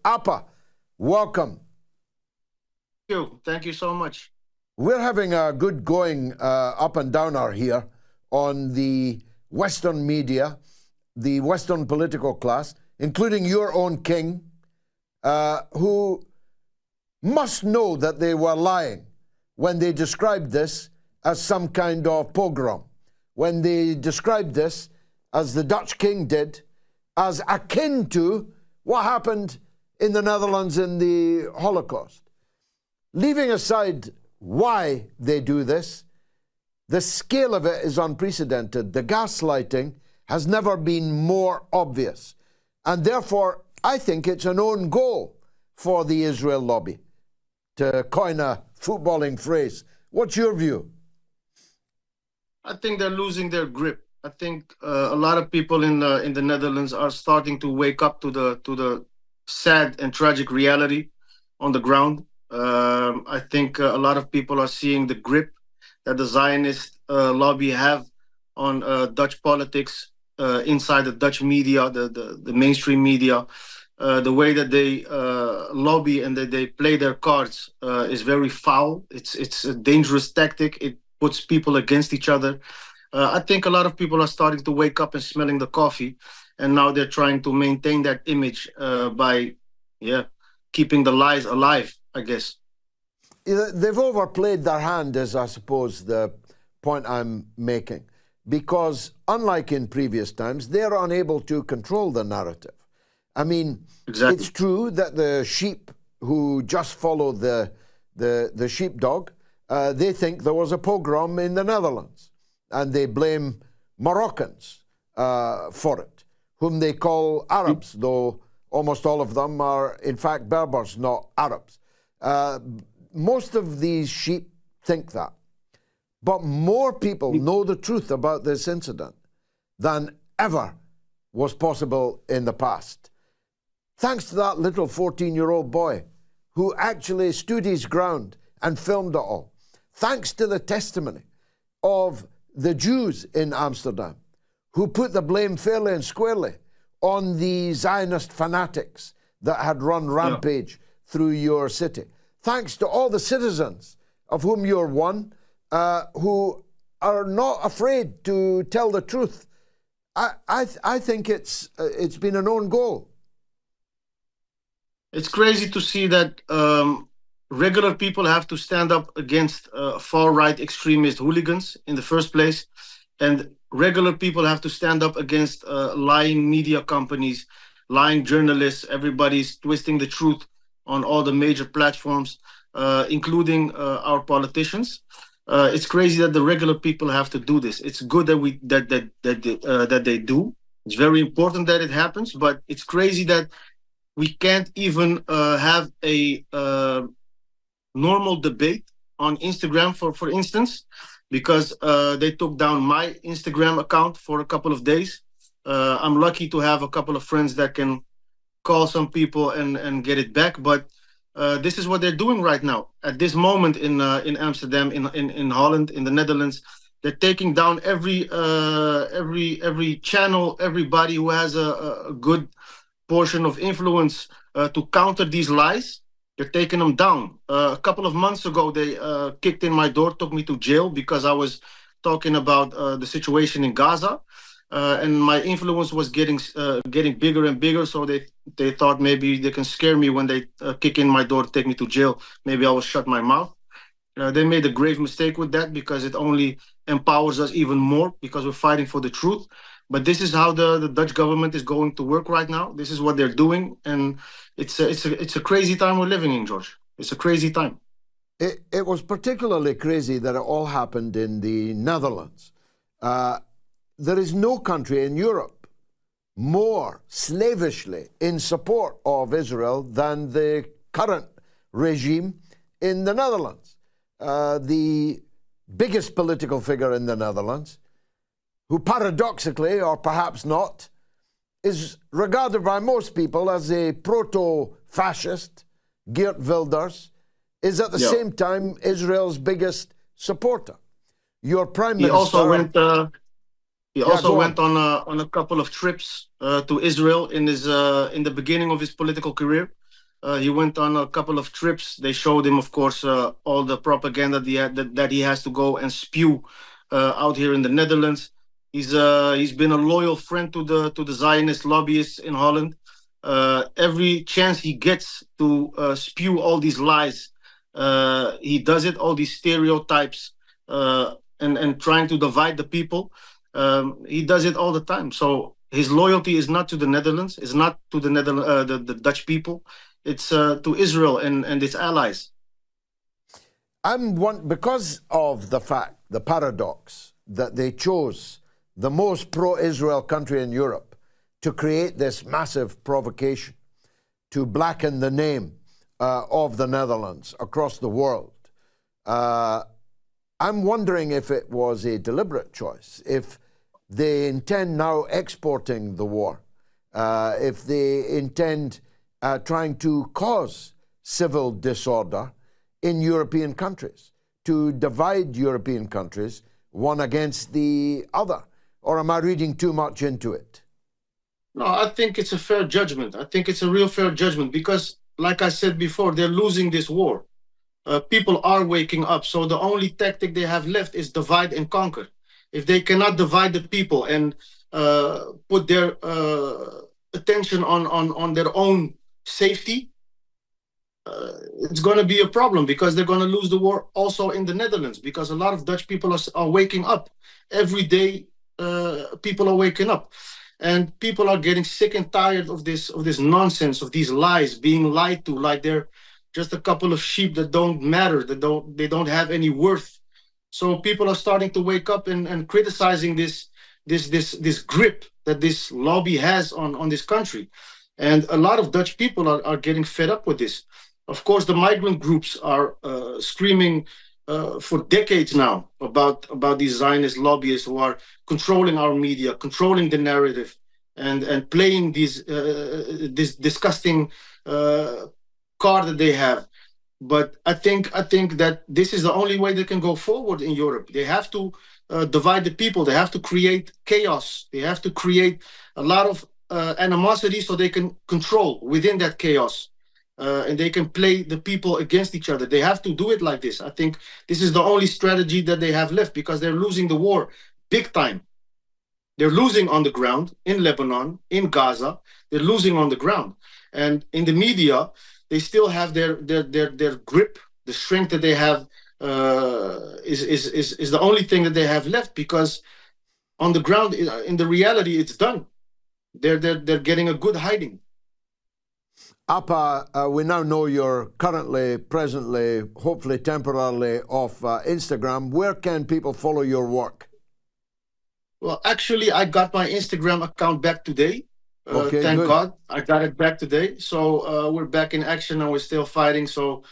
Appa, welcome. Thank you so much. We're having a good going up and downer here on the Western media, the Western political class, including your own king, who must know that they were lying when they described this as some kind of pogrom, when they described this, as the Dutch king did, as akin to what happened in the Netherlands in the Holocaust. Leaving aside why they do this, the scale of it is unprecedented. The gaslighting has never been more obvious. And therefore, I think it's an own goal for the Israel lobby, to coin a footballing phrase. What's your view? I think they're losing their grip. I think a lot of people in the Netherlands are starting to wake up to the sad and tragic reality on the ground. I think a lot of people are seeing the grip that the Zionist lobby have on Dutch politics inside the Dutch media, the mainstream media. The way that they lobby and that they play their cards is very foul. It's a dangerous tactic. It puts people against each other. I think a lot of people are starting to wake up and smelling the coffee, and now they're trying to maintain that image by keeping the lies alive, I guess. They've overplayed their hand, is I suppose the point I'm making, because unlike in previous times, they're unable to control the narrative. I mean, exactly. It's true that the sheep who just follow the sheepdog, they think there was a pogrom in the Netherlands, and they blame Moroccans for it, whom they call Arabs, though almost all of them are, in fact, Berbers, not Arabs. Most of these sheep think that. But more people know the truth about this incident than ever was possible in the past. Thanks to that little 14-year-old boy who actually stood his ground and filmed it all. Thanks to the testimony of the Jews in Amsterdam who put the blame fairly and squarely on the Zionist fanatics that had run rampage through your city. Thanks to all the citizens, of whom you're one, who are not afraid to tell the truth. I think it's been an own goal. It's crazy to see that regular people have to stand up against far-right extremist hooligans in the first place, and regular people have to stand up against lying media companies, lying journalists. Everybody's twisting the truth on all the major platforms, including our politicians. It's crazy that the regular people have to do this. It's good that they do. It's very important that it happens, but it's crazy that we can't even have a normal debate on Instagram, for instance, because they took down my Instagram account for a couple of days. I'm lucky to have a couple of friends that can call some people and get it back, but this is what they're doing right now. At this moment in Amsterdam, in Holland, in the Netherlands, they're taking down every channel, everybody who has a good portion of influence to counter these lies. They're taking them down. A couple of months ago, they kicked in my door, took me to jail because I was talking about the situation in Gaza. And my influence was getting bigger and bigger, so they thought maybe they can scare me when they kick in my door, take me to jail. Maybe I will shut my mouth. They made a grave mistake with that because it only empowers us even more because we're fighting for the truth. But this is how the Dutch government is going to work right now. This is what they're doing, and it's a crazy time we're living in, George. It's a crazy time. It was particularly crazy that it all happened in the Netherlands. There is no country in Europe more slavishly in support of Israel than the current regime in the Netherlands. The biggest political figure in the Netherlands, who paradoxically, or perhaps not, is regarded by most people as a proto-fascist, Geert Wilders, is at the same time Israel's biggest supporter. Your prime minister... He also went on a couple of trips to Israel in the beginning of his political career. He went on a couple of trips. They showed him, of course, all the propaganda that he has to go and spew out here in the Netherlands. He's been a loyal friend to the Zionist lobbyists in Holland. Every chance he gets to spew all these lies, he does it. All these stereotypes and trying to divide the people. He does it all the time. So his loyalty is not to the Netherlands, is not to the Dutch people. It's to Israel and its allies. Because of the fact, the paradox, that they chose the most pro-Israel country in Europe to create this massive provocation, to blacken the name of the Netherlands across the world. I'm wondering if it was a deliberate choice, if they intend now exporting the war, if they intend trying to cause civil disorder in European countries, to divide European countries one against the other. Or am I reading too much into it? No, I think it's a fair judgment. I think it's a real fair judgment because, like I said before, they're losing this war. People are waking up. So the only tactic they have left is divide and conquer. If they cannot divide the people and put their attention on their own safety, it's going to be a problem because they're going to lose the war also in the Netherlands, because a lot of Dutch people are waking up. Every day, people are waking up. And people are getting sick and tired of this nonsense, of these lies, being lied to like they're just a couple of sheep that don't matter, they don't have any worth. So people are starting to wake up and criticizing this grip that this lobby has on this country. And a lot of Dutch people are getting fed up with this. Of course, the migrant groups are screaming for decades now about these Zionist lobbyists who are controlling our media, controlling the narrative, and playing this disgusting card that they have. But I think that this is the only way they can go forward in Europe. They have to divide the people. They have to create chaos. They have to create a lot of animosity so they can control within that chaos. And they can play the people against each other. They have to do it like this. I think this is the only strategy that they have left because they're losing the war big time. They're losing on the ground in Lebanon, in Gaza. They're losing on the ground. And in the media, they still have their grip. The strength that they have is the only thing that they have left, because on the ground, in the reality, it's done. They're getting a good hiding. Appa, we now know you're currently, presently, hopefully temporarily off Instagram. Where can people follow your work? Well, actually, I got my Instagram account back today. Okay, thank good. God, I got it back today. So we're back in action and we're still fighting. So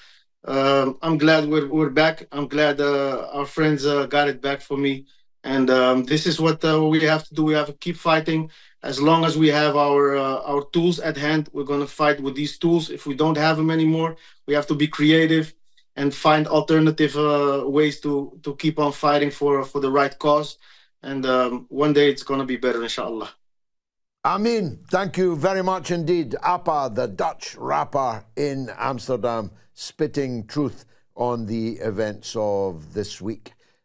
I'm glad we're back. I'm glad our friends got it back for me. And this is what we have to do. We have to keep fighting. As long as we have our tools at hand, we're going to fight with these tools. If we don't have them anymore, we have to be creative and find alternative ways to keep on fighting for the right cause. And one day it's going to be better, inshallah. Amin. Thank you very much indeed. Appa, the Dutch rapper in Amsterdam, spitting truth on the events of this week.